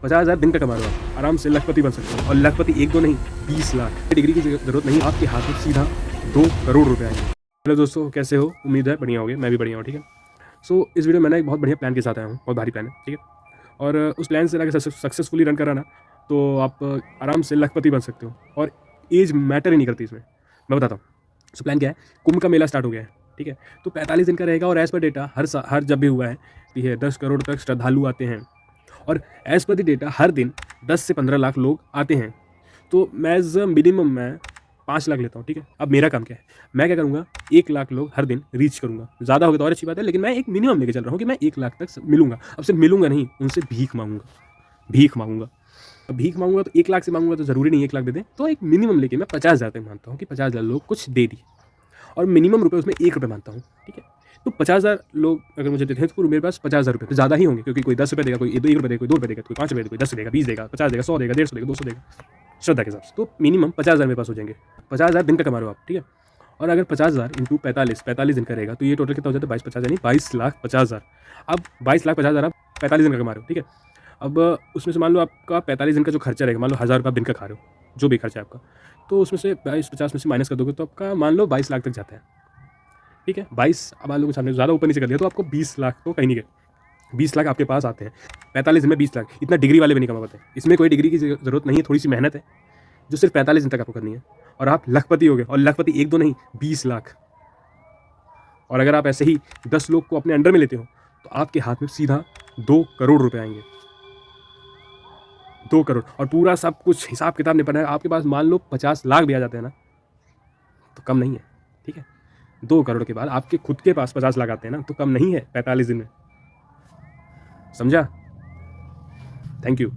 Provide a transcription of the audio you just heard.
50,000 दिन का कमा रहे हो आप, आराम से लखपति बन सकते हो। और लखपति 1-2 नहीं, 20 लाख। डिग्री की ज़रूरत नहीं, आपके हाथ में सीधा 2 करोड़ रुपए आएंगे। हेलो दोस्तों, कैसे हो? उम्मीद है बढ़िया होगे, मैं भी बढ़िया हूँ, ठीक है। सो इस वीडियो में मैं एक बहुत बढ़िया प्लान के साथ आया हूँ, बहुत भारी प्लान है, ठीक है। और उस प्लान से अगर सक्सेसफुली रन करा ना, तो आप आराम से लखपति बन सकते हो और एज मैटर ही नहीं करती इसमें। मैं बताता हूँ। सो प्लान क्या है, कुंभ का मेला स्टार्ट हो गया है, ठीक है। तो 45 दिन का रहेगा और एज पर डेटा हर जब भी हुआ है, ठीक है, 10 करोड़ तक श्रद्धालु आते हैं। और एज पर द डेटा हर दिन 10 से 15 लाख लोग आते हैं। तो मैं मिनिमम 5 लाख लेता हूँ, ठीक है। अब मेरा काम क्या है, मैं क्या करूँगा, 1 लाख लोग हर दिन रीच करूँगा। ज़्यादा होगा तो और अच्छी बात है, लेकिन मैं एक मिनिमम लेके चल रहा हूँ कि मैं 1 लाख तक मिलूंगा। अब सिर्फ मिलूंगा नहीं, उनसे भीख मांगूंगा। अब भीख मांगूंगा तो 1 लाख से मांगूंगा तो ज़रूरी नहीं 1 लाख दे दें, तो एक मिनिमम लेके मैं 50,000 तक मानता हूँ कि 50,000 लोग कुछ दे दिए। और मिनिमम रुपये उसमें 1 रुपये मानता हूँ, ठीक है। तो 50,000 लोग अगर मुझे देते हैं तो मेरे पास 50,000 रुपये तो ज़्यादा ही होंगे, क्योंकि कोई 10 रुपये देगा, कोई 1 रुपये देगा, कोई 2 रुपये देगा, कोई 5 रुपये देगा, कोई 10 देगा, 20 देगा, 50 देगा, 100 देगा, 150 देगा, 150 देगा, 200 देगा, श्रद्धा के हिसाब से। तो मिनिमम 50,000 मेरे पास हो जाएंगे। 50,000 दिन का कमा रहे हो आप, ठीक है। और अगर 50,000 इंटू 45 दिन का रहेगा तो ये टोटल कितना हो जाता है, 22-50 यानी 22,50,000। अब 22,50,000 आप 45 दिन का कमा रहे हो, ठीक है। अब उसमें से मान लो आपका 45 दिन का जो खर्चा रहेगा, मान लो 1,000 रुपये आप दिन का खा रहे हो, जो भी खर्चा है आपका, तो उसमें से 22-50 में से माइनस कर दोगे तो आपका मान लो 22 लाख तक जाता है, ठीक है। 22 अब मान लो सामने ज़्यादा ऊपर नीचे कर दिया तो आपको 20 लाख तो कहीं नहीं गए, 20 लाख आपके पास आते हैं 45 दिन में। 20 लाख इतना डिग्री वाले भी नहीं कमा पाते। इसमें कोई डिग्री की ज़रूरत नहीं है, थोड़ी सी मेहनत है जो सिर्फ 45 दिन तक आपको करनी है और आप लखपति हो गए। और लखपति 1-2 नहीं, 20 लाख। और अगर आप ऐसे ही 10 लोग को अपने अंडर में लेते हो तो आपके हाथ में सीधा 2 करोड़ रुपए आएंगे। 2 करोड़। और पूरा सब कुछ हिसाब किताब नहीं पड़ा है, आपके पास मान लो 50 लाख भी आ जाते हैं ना, तो कम नहीं है, ठीक है। 2 करोड़ के बाद आपके खुद के पास 50 लाख आते हैं ना, तो कम नहीं है 45 दिन में। समझा? Thank you.